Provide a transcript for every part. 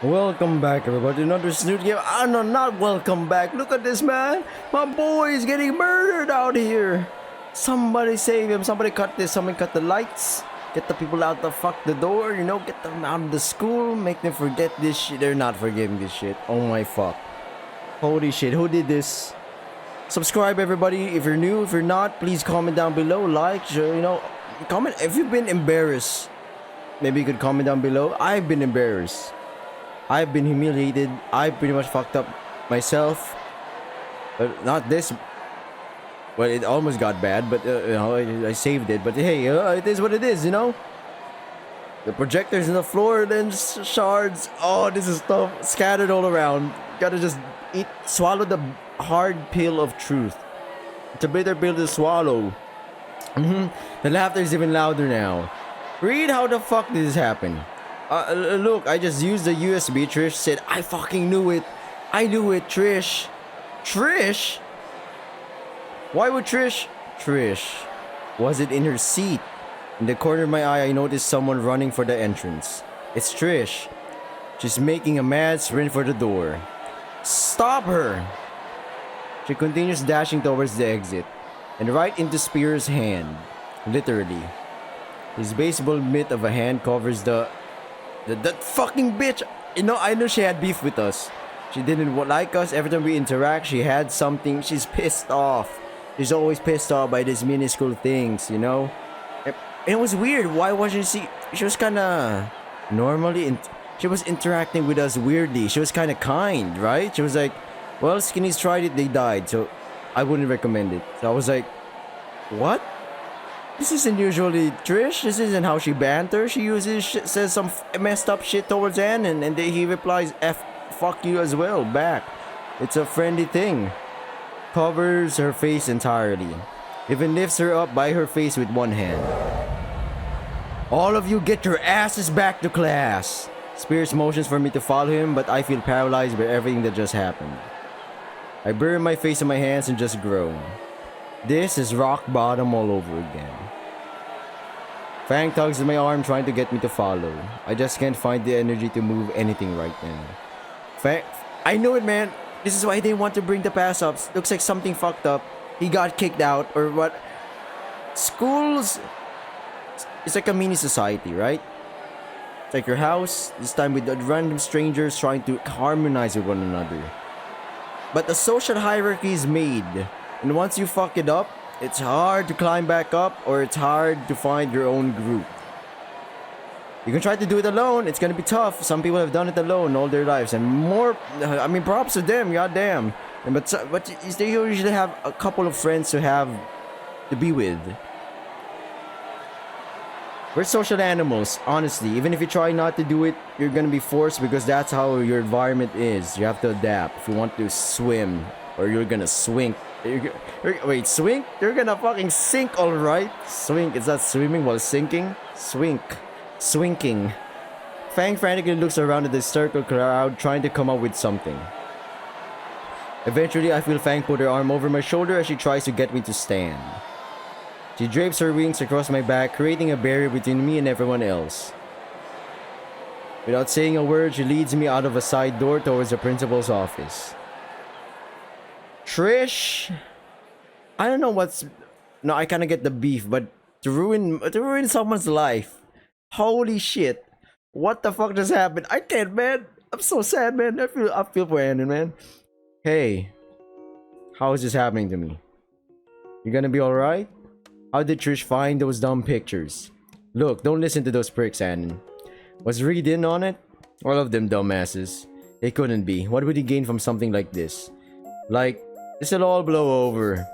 Welcome back, everybody. Another Snoot game. No, not welcome back. Look at this, man. My boy is getting murdered out here. Somebody save him. Somebody cut this. Somebody cut the lights. Get the people out the door. You know, get them out of the school. Make them forget this shit. They're not forgiving this shit. Oh my fuck. Holy shit. Who did this? Subscribe, everybody. If you're new, if you're not, please comment down below. Like, share, comment if you've been embarrassed. Maybe you could comment down below. I've been embarrassed. I've been humiliated. I pretty much fucked up myself. But not this. Well, it almost got bad, but I saved it. But hey, it is what it is, you know? The projectors in the floor, then shards. Oh, this is tough. Scattered all around. Gotta just swallow the hard pill of truth. It's a bitter pill to swallow. The laughter is even louder now. Read how the fuck did this happen? Look, I just used the USB. Trish said, I fucking knew it. I knew it, Trish. Trish? Why would Trish? Trish. Was it in her seat? In the corner of my eye, I noticed someone running for the entrance. It's Trish. She's making a mad sprint for the door. Stop her! She continues dashing towards the exit. And right into Spear's hand. Literally. His baseball mitt of a hand covers that fucking bitch. You know, I know she had beef with us. She didn't like us. Every time we interact, she had something. She's pissed off. She's always pissed off by these minuscule things, you know? And it was weird. Why wasn't she was kind of normally, she was interacting with us weirdly. She was kind of kind, right? She was like, well, skinnies tried it, they died. So I wouldn't recommend it. So I was like, what? This isn't usually Trish. This isn't how she banters. She says some messed up shit towards Ann, and he replies, fuck you as well, back. It's a friendly thing. Covers her face entirely. Even lifts her up by her face with one hand. All of you get your asses back to class. Spears motions for me to follow him, but I feel paralyzed by everything that just happened. I bury my face in my hands and just groan. This is rock bottom all over again. Fang tugs at my arm trying to get me to follow. I just can't find the energy to move anything right now. Fang, I knew it, man. This is why I didn't want to bring the pass ups. Looks like something fucked up. He got kicked out or what? Schools, it's like a mini society, right? It's like your house, this time with random strangers trying to harmonize with one another. But the social hierarchy is made. And once you fuck it up, it's hard to climb back up or it's hard to find your own group. You can try to do it alone, it's gonna be tough. Some people have done it alone all their lives and more, I mean, props to them, goddamn. But they usually have a couple of friends to be with. We're social animals, honestly. Even if you try not to do it, you're gonna be forced because that's how your environment is. You have to adapt. If you want to swim, or you're gonna swing. Wait, swing? You're gonna fucking sink, alright? Swing, is that swimming while sinking? Swink. Swinking. Fang frantically looks around at the circle crowd, trying to come up with something. Eventually, I feel Fang put her arm over my shoulder as she tries to get me to stand. She drapes her wings across my back, creating a barrier between me and everyone else. Without saying a word, she leads me out of a side door towards the principal's office. Trish, I don't know what's. No, I kind of get the beef, but to ruin someone's life, holy shit! What the fuck just happened? I can't, man. I'm so sad, man. I feel for Anon, man. Hey, how is this happening to me? You gonna be all right? How did Trish find those dumb pictures? Look, don't listen to those pricks, Anon. Was Reed in on it? All of them dumbasses. They couldn't be. What would he gain from something like this? Like, this'll all blow over.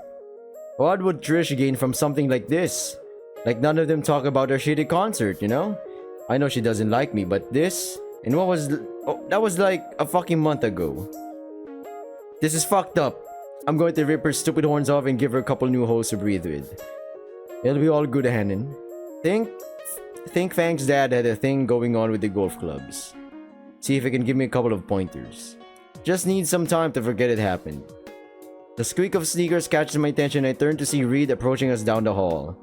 What would Trish gain from something like this? Like none of them talk about their shitty concert, you know? I know she doesn't like me, but this? And what was... Oh, that was like a fucking month ago. This is fucked up. I'm going to rip her stupid horns off and give her a couple new holes to breathe with. It'll be all good, Anon. Think Fang's dad had a thing going on with the golf clubs. See if he can give me a couple of pointers. Just need some time to forget it happened. The squeak of sneakers catches my attention and I turn to see Reed approaching us down the hall.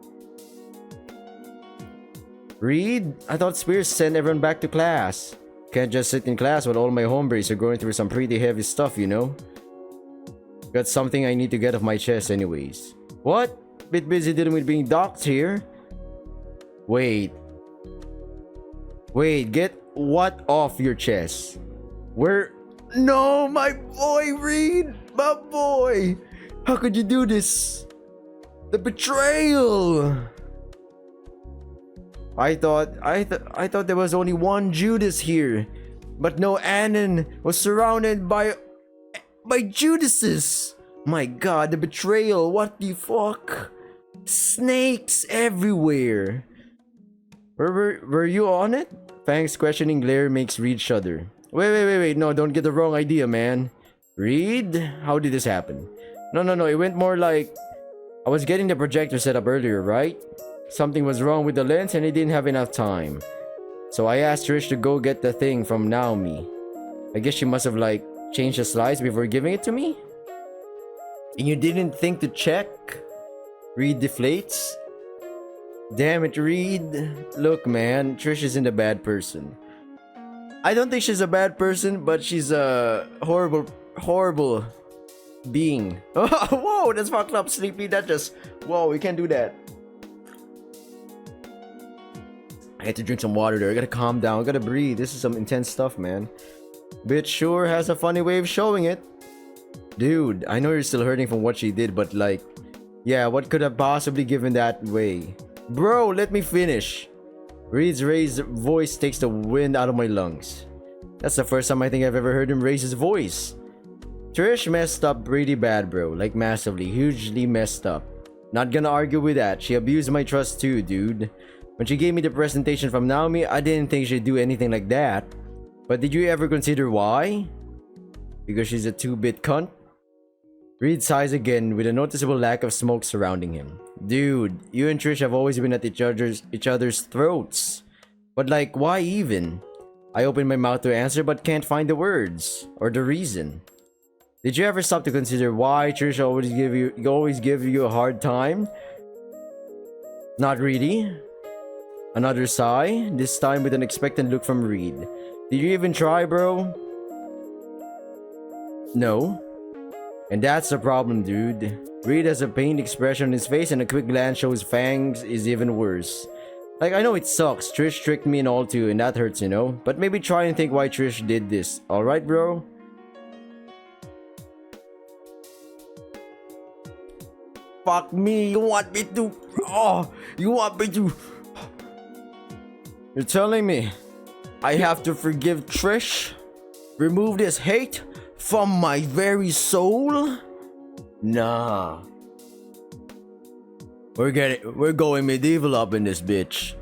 Reed? I thought Spears sent everyone back to class. Can't just sit in class while all my hombres are going through some pretty heavy stuff, you know? Got something I need to get off my chest anyways. What? Bit busy dealing with being docked here. Wait, get what off your chest? Where? No, my boy Reed! My boy! How could you do this? The betrayal! I thought there was only one Judas here. But no, Anon was surrounded by Judases. My god, the betrayal, what the fuck? Snakes everywhere. Were you on it? Fang's questioning glare makes Reed shudder. Wait, no, don't get the wrong idea, man. Reed? How did this happen? No, it went more like... I was getting the projector set up earlier, right? Something was wrong with the lens and I didn't have enough time. So I asked Trish to go get the thing from Naomi. I guess she must have like changed the slides before giving it to me? And you didn't think to check? Reed deflates? Damn it, Reed. Look, man, Trish isn't a bad person. I don't think she's a bad person, but she's a horrible being. Oh, whoa, that's fucked up, Sleepy. That just... Whoa, we can't do that. I had to drink some water there. I gotta calm down. I gotta breathe. This is some intense stuff, man. Bitch sure has a funny way of showing it. Dude, I know you're still hurting from what she did, but like... Yeah, what could have possibly given that way? Bro, let me finish. Reed's raised voice takes the wind out of my lungs. That's the first time I think I've ever heard him raise his voice. Trish messed up pretty bad, bro. Like massively, hugely messed up. Not gonna argue with that. She abused my trust too, dude. When she gave me the presentation from Naomi, I didn't think she'd do anything like that. But did you ever consider why? Because she's a 2-bit cunt? Reed sighs again with a noticeable lack of smoke surrounding him. Dude, you and Trish have always been at each other's throats. But like, why even? I open my mouth to answer but can't find the words or the reason. Did you ever stop to consider why Trish always give you a hard time? Not really. Another sigh, this time with an expectant look from Reed. Did you even try, bro? No. And that's the problem, dude. Reed has a pained expression on his face and a quick glance shows Fang's is even worse. Like, I know it sucks. Trish tricked me and all too, and that hurts, you know? But maybe try and think why Trish did this. Alright, bro? Fuck me, you want me to... Oh, you want me to... You're telling me I have to forgive Trish? Remove this hate from my very soul? Nah. We're going medieval up in this bitch.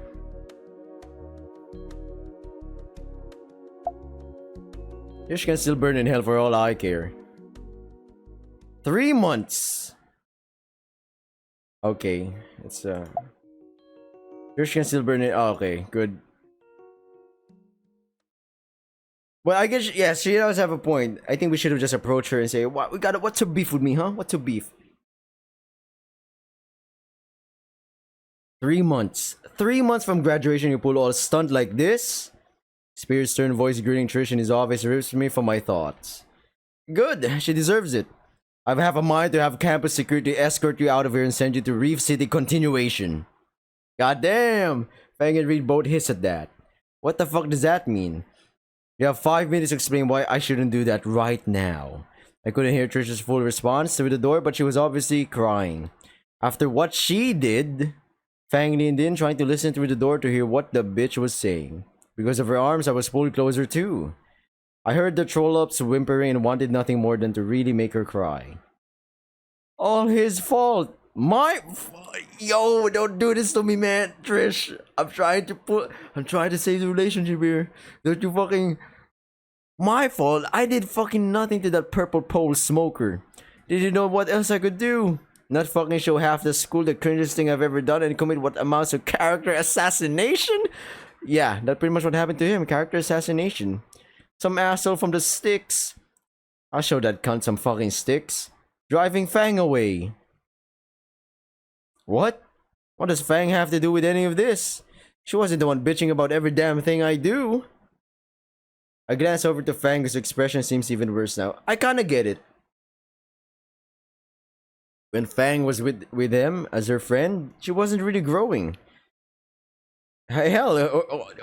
Trish can still burn in hell for all I care. 3 months. Okay, it's Trish can still burn it. Oh, okay, good. Well, I guess, yeah, she does have a point. I think we should have just approached her and say, "What what's her beef with me, huh? What's her beef?" 3 months. 3 months from graduation, you pull all stunt like this? Spears' stern voice greeting Trish in his office rips me from my thoughts. Good, she deserves it. I have a mind to have campus security escort you out of here and send you to Reef City Continuation. Goddamn! Fang and Reed both hiss at that. What the fuck does that mean? You have 5 minutes to explain why I shouldn't do that right now. I couldn't hear Trish's full response through the door, but she was obviously crying. After what she did, Fang leaned in, trying to listen through the door to hear what the bitch was saying. Because of her arms, I was pulled closer too. I heard the troll-ups whimpering and wanted nothing more than to really make her cry. All his fault. Yo, don't do this to me, man. Trish, I'm trying to save the relationship here. Don't you fucking... My fault? I did fucking nothing to that purple pole smoker. Did you know what else I could do? Not fucking show half the school the cringiest thing I've ever done and commit what amounts to character assassination? Yeah, that's pretty much what happened to him. Character assassination. Some asshole from the sticks. I'll show that cunt some fucking sticks. Driving Fang away. What? What does Fang have to do with any of this? She wasn't the one bitching about every damn thing I do. I glance over to Fang, whose expression seems even worse now. I kinda get it. When Fang was with him as her friend, she wasn't really growing. Hell,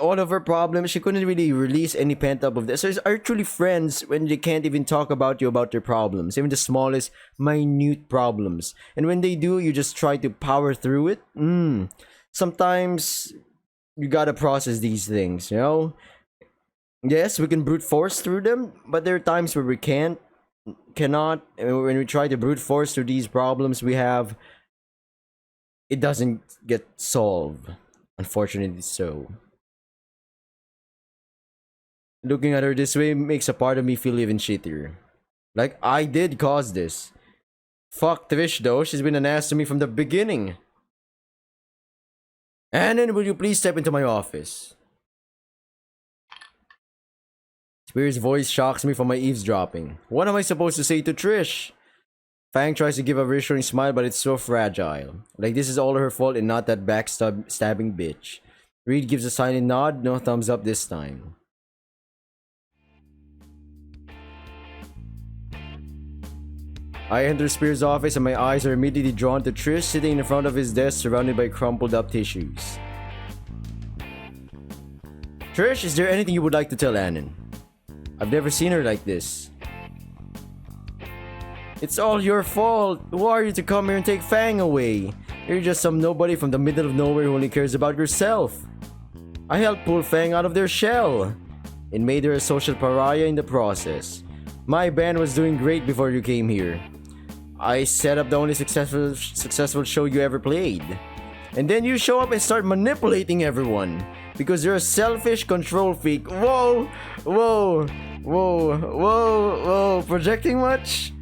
all of her problems, she couldn't really release any pent up of this. So are truly friends when they can't even talk about you about their problems, even the smallest, minute problems. And when they do, you just try to power through it. Sometimes you gotta process these things, you know? Yes, we can brute force through them, but there are times where we cannot. And when we try to brute force through these problems we have, it doesn't get solved. Unfortunately so. Looking at her this way makes a part of me feel even shittier. Like, I did cause this. Fuck Trish though, she's been an ass to me from the beginning. Anon, will you please step into my office? Spears' voice shocks me from my eavesdropping. What am I supposed to say to Trish? Fang tries to give a reassuring smile, but it's so fragile. Like this is all her fault and not that backstabbing bitch. Reed gives a silent nod, no thumbs up this time. I enter Spears' office and my eyes are immediately drawn to Trish sitting in front of his desk surrounded by crumpled up tissues. Trish, is there anything you would like to tell Anon? I've never seen her like this. It's all your fault. Who are you to come here and take Fang away? You're just some nobody from the middle of nowhere who only cares about yourself. I helped pull Fang out of their shell and made her a social pariah in the process. My band was doing great before you came here. I set up the only successful show you ever played. And then you show up and start manipulating everyone because you're a selfish control freak. Whoa, whoa, whoa, whoa, whoa. Projecting much?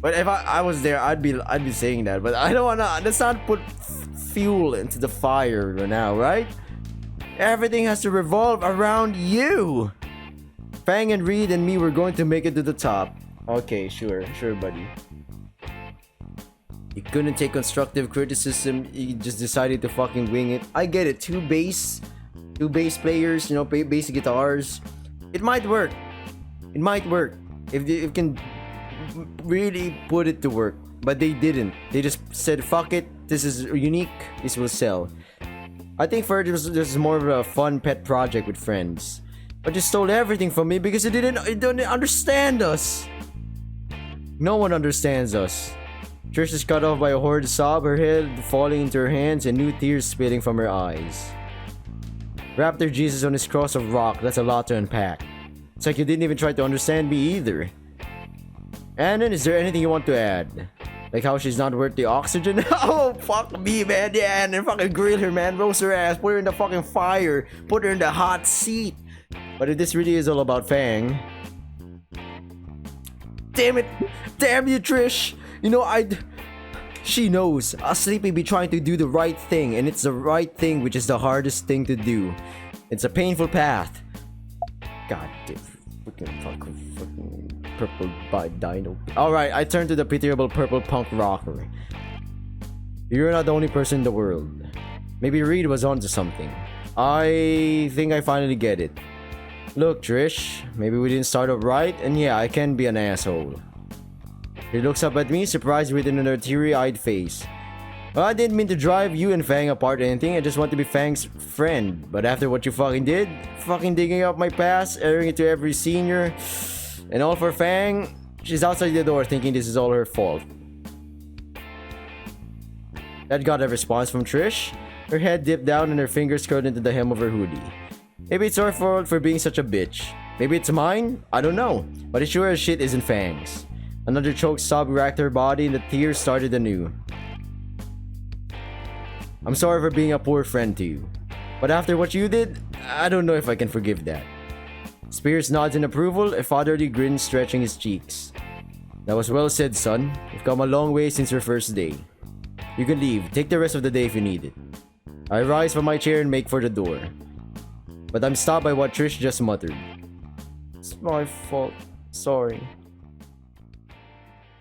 But if I was there, I'd be saying that. But I don't wanna. Let's not put fuel into the fire now, right? Everything has to revolve around you. Fang and Reed and me were going to make it to the top. Okay, sure, buddy. You couldn't take constructive criticism. You just decided to fucking wing it. I get it. Two bass players. You know, bass guitars. It might work. It might work if you can really put it to work, but they didn't. They just said fuck it, this is unique, this will sell. I think for this was more of a fun pet project with friends, but just stole everything from me because it didn't understand us. No one understands us. Trish is cut off by a horrid sob, her head falling into her hands and new tears spilling from her eyes. Raptor Jesus on his cross of rock, that's a lot to unpack. It's like you didn't even try to understand me either. Anon, is there anything you want to add? Like how she's not worth the oxygen? Oh, fuck me, man. Yeah, and fucking grill her, man. Roast her ass. Put her in the fucking fire. Put her in the hot seat. But if this really is all about Fang... Damn it. Damn you, Trish. You know, she knows. AskLeepy be trying to do the right thing. And it's the right thing, which is the hardest thing to do. It's a painful path. God damn. Fucking purple by dino. Alright, I turn to the pitiable purple punk rocker. You're not the only person in the world. Maybe Reed was onto something. I think I finally get it. Look, Trish, maybe we didn't start up right, and yeah, I can be an asshole. He looks up at me, surprised with another teary-eyed face. Well, I didn't mean to drive you and Fang apart or anything, I just want to be Fang's friend. But after what you fucking did, fucking digging up my past, airing it to every senior, and all for Fang, she's outside the door thinking this is all her fault. That got a response from Trish. Her head dipped down and her fingers curled into the hem of her hoodie. Maybe it's her fault for being such a bitch. Maybe it's mine? I don't know. But it sure as shit isn't Fang's. Another choked sob racked her body and the tears started anew. I'm sorry for being a poor friend to you. But after what you did, I don't know if I can forgive that. Spears nods in approval, a fatherly grin stretching his cheeks. That was well said, son. You've come a long way since your first day. You can leave. Take the rest of the day if you need it. I rise from my chair and make for the door. But I'm stopped by what Trish just muttered. It's my fault. Sorry.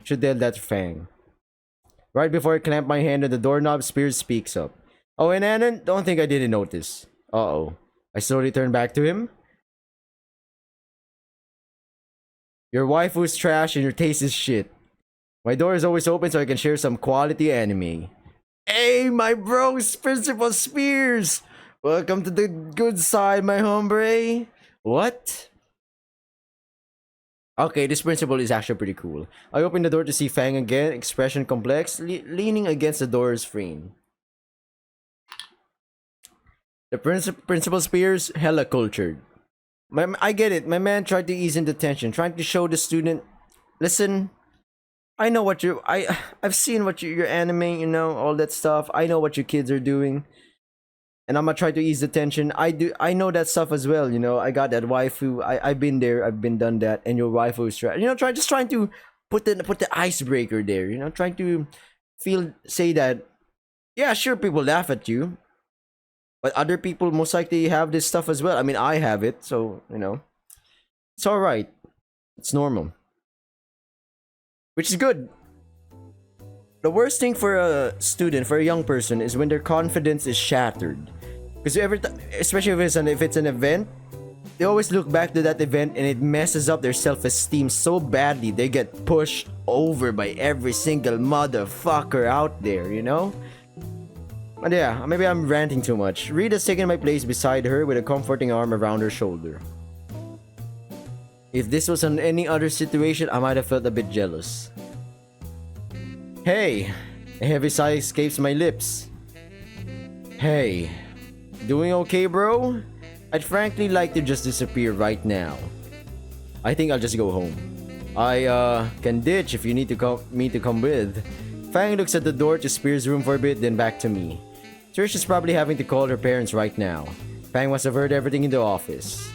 Should tell that to Fang. Right before I clamp my hand on the doorknob, Spears speaks up. Oh, and Anon, don't think I didn't notice. Uh-oh. I slowly turn back to him. Your waifu's trash and your taste is shit. My door is always open so I can share some quality anime. Hey, my bros, Principal Spears! Welcome to the good side, my hombre. What? Okay, this principal is actually pretty cool. I open the door to see Fang again, expression complex, leaning against the door's frame. The Principal Spears, hella cultured. I get it. My man tried to ease into tension, trying to show the student, listen, I know what I've seen what your anime, you know, all that stuff. I know what you kids are doing. And I'm gonna try to ease the tension. I know that stuff as well, you know. I got that waifu. I've been there, I've been done that, and your waifu is you know, just trying to put the icebreaker there, you know, trying to say that, yeah, sure, people laugh at you. But other people most likely have this stuff as well. I mean, I have it, so, you know. It's alright. It's normal. Which is good. The worst thing for a student, for a young person, is when their confidence is shattered. Because especially if it's an event, they always look back to that event and it messes up their self-esteem so badly they get pushed over by every single motherfucker out there, you know? But yeah, maybe I'm ranting too much. Reed has taken my place beside her with a comforting arm around her shoulder. If this was in any other situation, I might have felt a bit jealous. Hey, a heavy sigh escapes my lips. Hey, doing okay, bro? I'd frankly like to just disappear right now. I think I'll just go home. I can ditch if you need me to come with. Fang looks at the door to Spears' room for a bit, then back to me. Trish is probably having to call her parents right now. Fang must have heard everything in the office.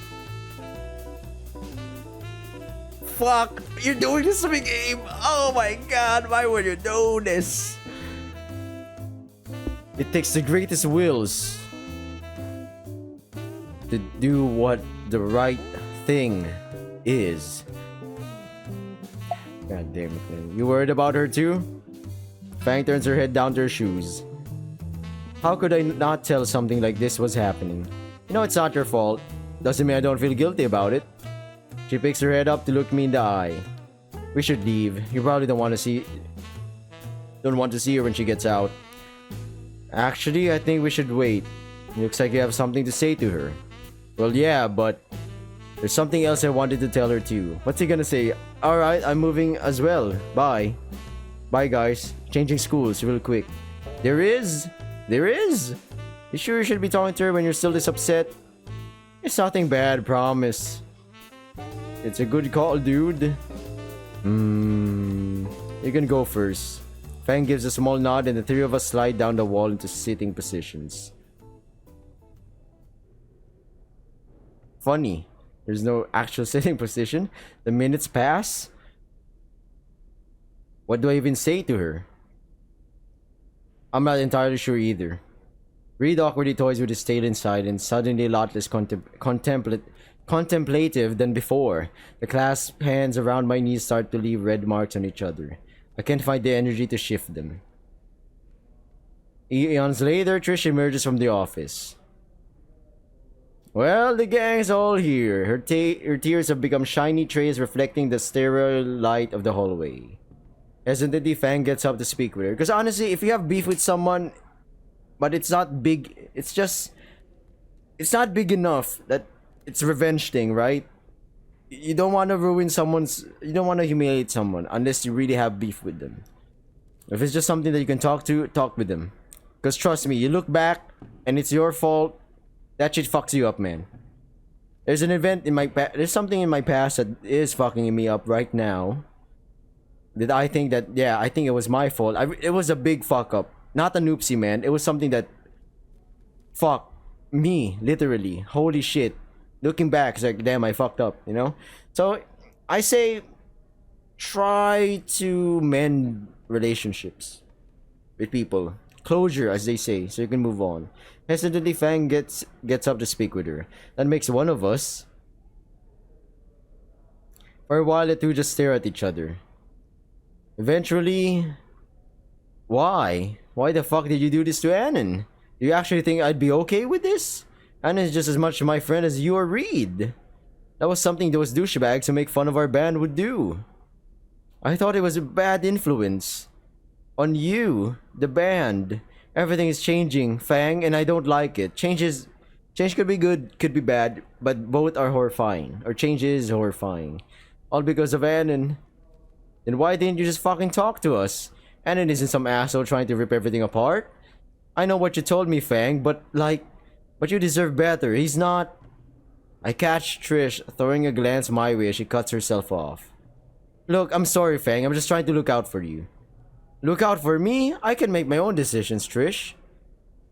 Fuck! You're doing this to me, game! Oh my god, why would you do this? It takes the greatest wills to do what the right thing is. God damn it, man. You worried about her too? Fang turns her head down to her shoes. How could I not tell something like this was happening? You know it's not your fault. Doesn't mean I don't feel guilty about it. She picks her head up to look me in the eye. We should leave. You probably don't want to see her when she gets out. Actually, I think we should wait. Looks like you have something to say to her. Well, yeah, but there's something else I wanted to tell her too. What's he gonna say? Alright, I'm moving as well. Bye. Bye, guys. Changing schools real quick. There is? You sure you should be talking to her when you're still this upset? It's nothing bad, promise. It's a good call, dude. You can go first. Fang gives a small nod and the three of us slide down the wall into sitting positions. Funny. There's no actual sitting position. The minutes pass. What do I even say to her? I'm not entirely sure either. Reed awkwardly toys with his tail inside and suddenly a lot less contemplative than before. The clasped hands around my knees start to leave red marks on each other. I can't find the energy to shift them. Eons later, Trish emerges from the office. Well, the gang's all here. Her tears have become shiny trays reflecting the sterile light of the hallway. Hesitantly, Fang gets up to speak with her. Because honestly, if you have beef with someone, but it's not big, it's not big enough that it's a revenge thing, right? You don't want to you don't want to humiliate someone unless you really have beef with them. If it's just something that you can talk with them. Because trust me, you look back and it's your fault, that shit fucks you up, man. There's something in my past that is fucking me up right now. That I think it was my fault. It was a big fuck up. Not a noopsie, man. It was something that... Fuck. Me. Literally. Holy shit. Looking back, it's like, damn, I fucked up, you know? So, I say... Try to mend relationships. With people. Closure, as they say, so you can move on. Hesitantly, Fang gets up to speak with her. That makes one of us. For a while, the two just stare at each other. Eventually... Why? Why the fuck did you do this to Anon? Do you actually think I'd be okay with this? Anon is just as much my friend as you or Reed. That was something those douchebags who make fun of our band would do. I thought it was a bad influence. On you, the band. Everything is changing, Fang, and I don't like it. Change could be good, could be bad, but both are horrifying. Or change is horrifying. All because of Anon. Then why didn't you just fucking talk to us? Anon isn't some asshole trying to rip everything apart. I know what you told me, Fang, but you deserve better. He's not. I catch Trish throwing a glance my way as she cuts herself off. Look, I'm sorry, Fang. I'm just trying to look out for you. Look out for me? I can make my own decisions, Trish.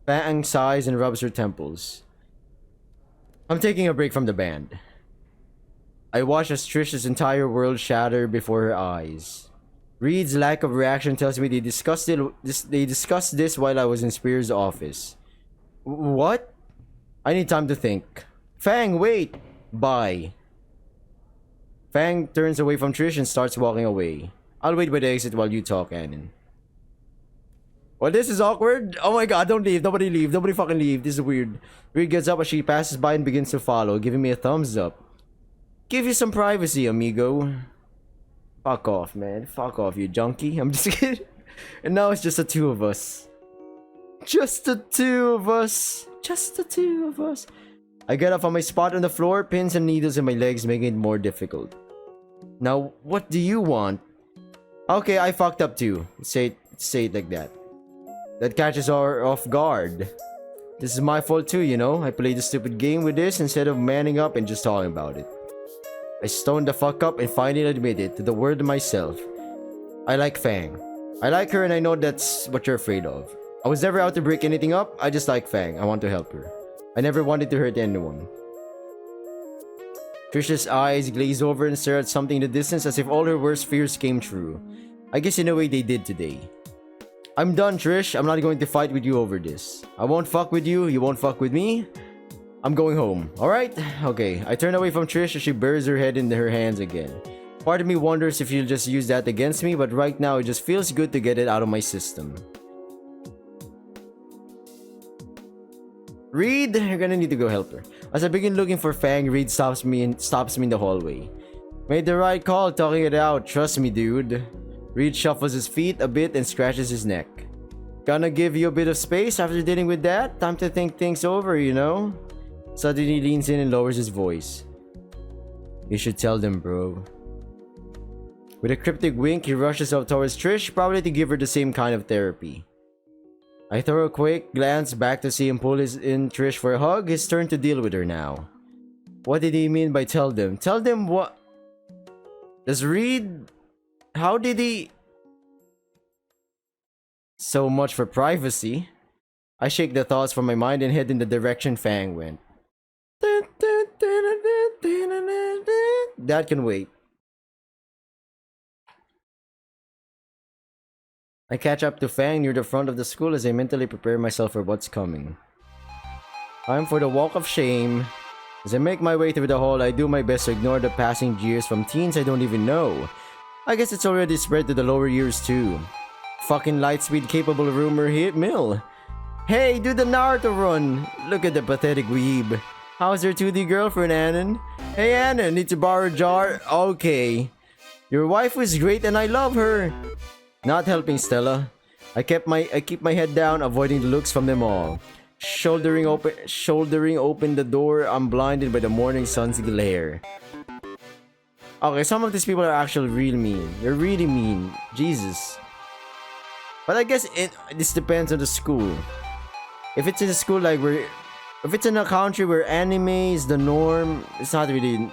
Fang sighs and rubs her temples. I'm taking a break from the band. I watch as Trish's entire world shatter before her eyes. Reed's lack of reaction tells me they discussed this while I was in Spears' office. What? I need time to think. Fang, wait! Bye. Fang turns away from Trish and starts walking away. I'll wait by the exit while you talk, Anon. Well, this is awkward. Oh my god, don't leave. Nobody leave. Nobody fucking leave. This is weird. Reed gets up as she passes by and begins to follow, giving me a thumbs up. Give you some privacy, amigo. Fuck off, man. Fuck off, you junkie. I'm just kidding. And now it's just the two of us. Just the two of us. Just the two of us. I get up on my spot on the floor, pins and needles in my legs, making it more difficult. Now, what do you want? Okay, I fucked up too. Say it like that. That catches her off guard. This is my fault too, you know? I played a stupid game with this instead of manning up and just talking about it. I stoned the fuck up and finally admitted to the world to myself. I like Fang. I like her and I know that's what you're afraid of. I was never out to break anything up, I just like Fang. I want to help her. I never wanted to hurt anyone. Trish's eyes glaze over and stare at something in the distance as if all her worst fears came true. I guess in a way they did today. I'm done, Trish. I'm not going to fight with you over this. I won't fuck with you, you won't fuck with me. I'm going home, alright? Okay, I turn away from Trish as she buries her head in her hands again. Part of me wonders if she'll just use that against me, but right now it just feels good to get it out of my system. Reed, you're gonna need to go help her. As I begin looking for Fang, Reed stops me in the hallway. Made the right call talking it out, trust me, dude. Reed shuffles his feet a bit and scratches his neck. Gonna give you a bit of space after dealing with that? Time to think things over, you know? Suddenly he leans in and lowers his voice. You should tell them, bro. With a cryptic wink, he rushes up towards Trish, probably to give her the same kind of therapy. I throw a quick glance back to see him pull in Trish for a hug. His turn to deal with her now. What did he mean by tell them? Tell them what? Does Reed... How did he... So much for privacy. I shake the thoughts from my mind and head in the direction Fang went. That can wait. I catch up to Fang near the front of the school as I mentally prepare myself for what's coming. Time for the walk of shame. As I make my way through the hall, I do my best to ignore the passing jeers from teens I don't even know. I guess it's already spread to the lower years too. Fucking lightspeed capable rumor hit mill. Hey, do the Naruto run! Look at the pathetic weeb. How's your 2D girlfriend, Anon? Hey Anon, need to borrow a jar? Okay. Your wife is great and I love her. Not helping, Stella. I keep my head down, avoiding the looks from them all. Shouldering open the door, I'm blinded by the morning sun's glare. Okay, some of these people are actually real mean. They're really mean. Jesus. But I guess this depends on the school. If it's in a school like if it's in a country where anime is the norm, it's not really...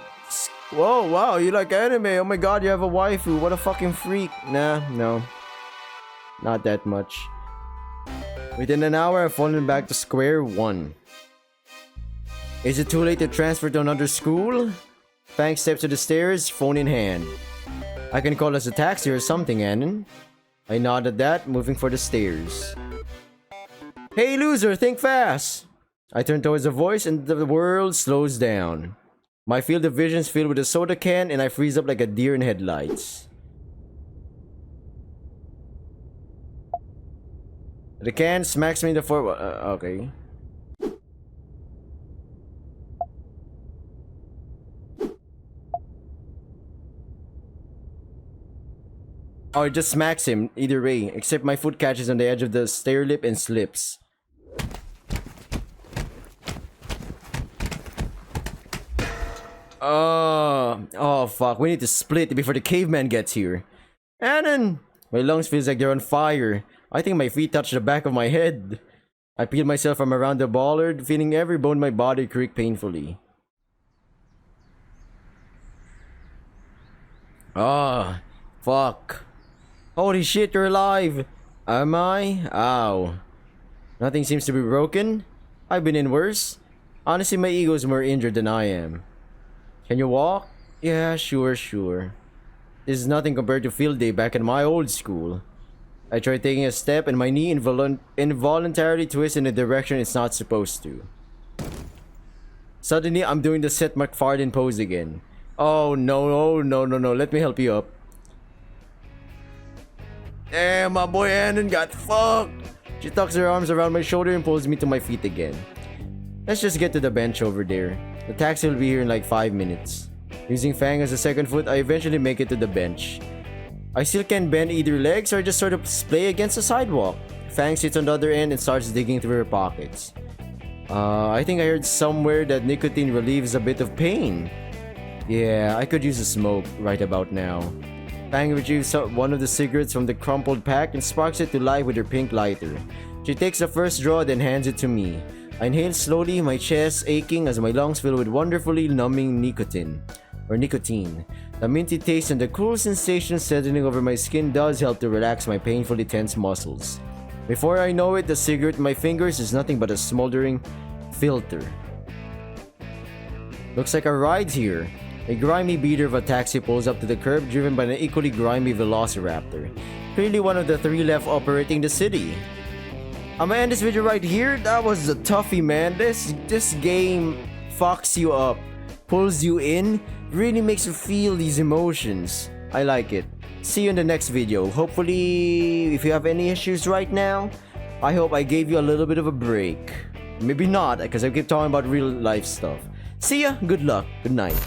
Whoa, wow, you like anime? Oh my god, you have a waifu. What a fucking freak. Nah, no. Not that much. Within an hour, I've fallen back to square one. Is it too late to transfer to another school? Fang steps to the stairs, phone in hand. I can call us a taxi or something, Anon. I nod at that, moving for the stairs. Hey loser, think fast! I turn towards the voice and the world slows down. My field of vision is filled with a soda can and I freeze up like a deer in headlights. The can smacks me in the forehead. Okay. Oh, it just smacks him either way, except my foot catches on the edge of the stair lip and slips. Oh fuck, we need to split before the caveman gets here. Anon! My lungs feels like they're on fire. I think my feet touch the back of my head. I peel myself from around the bollard, feeling every bone in my body creak painfully. Ah, fuck. Holy shit, you're alive! Am I? Ow. Nothing seems to be broken. I've been in worse. Honestly, my ego is more injured than I am. Can you walk? Yeah, sure. This is nothing compared to field day back in my old school. I tried taking a step and my knee involuntarily twists in a direction it's not supposed to. Suddenly, I'm doing the Seth MacFarlane pose again. Oh no, let me help you up. Damn, my boy Anon got fucked. She tucks her arms around my shoulder and pulls me to my feet again. Let's just get to the bench over there. The taxi will be here in like 5 minutes. Using Fang as a second foot, I eventually make it to the bench. I still can't bend either legs or just sort of splay against the sidewalk. Fang sits on the other end and starts digging through her pockets. I think I heard somewhere that nicotine relieves a bit of pain. Yeah, I could use a smoke right about now. Fang retrieves one of the cigarettes from the crumpled pack and sparks it to life with her pink lighter. She takes the first draw then hands it to me. I inhale slowly, my chest aching as my lungs fill with wonderfully numbing nicotine. The minty taste and the cool sensation settling over my skin does help to relax my painfully tense muscles. Before I know it, the cigarette in my fingers is nothing but a smoldering filter. Looks like a ride here. A grimy beater of a taxi pulls up to the curb, driven by an equally grimy velociraptor. Clearly one of the 3 left operating the city. I'm gonna end this video right here. That was a toughie, man. This game fucks you up, pulls you in, really makes you feel these emotions. I like it. See you in the next video. Hopefully, if you have any issues right now, I hope I gave you a little bit of a break. Maybe not, because I keep talking about real life stuff. See ya, good luck, good night.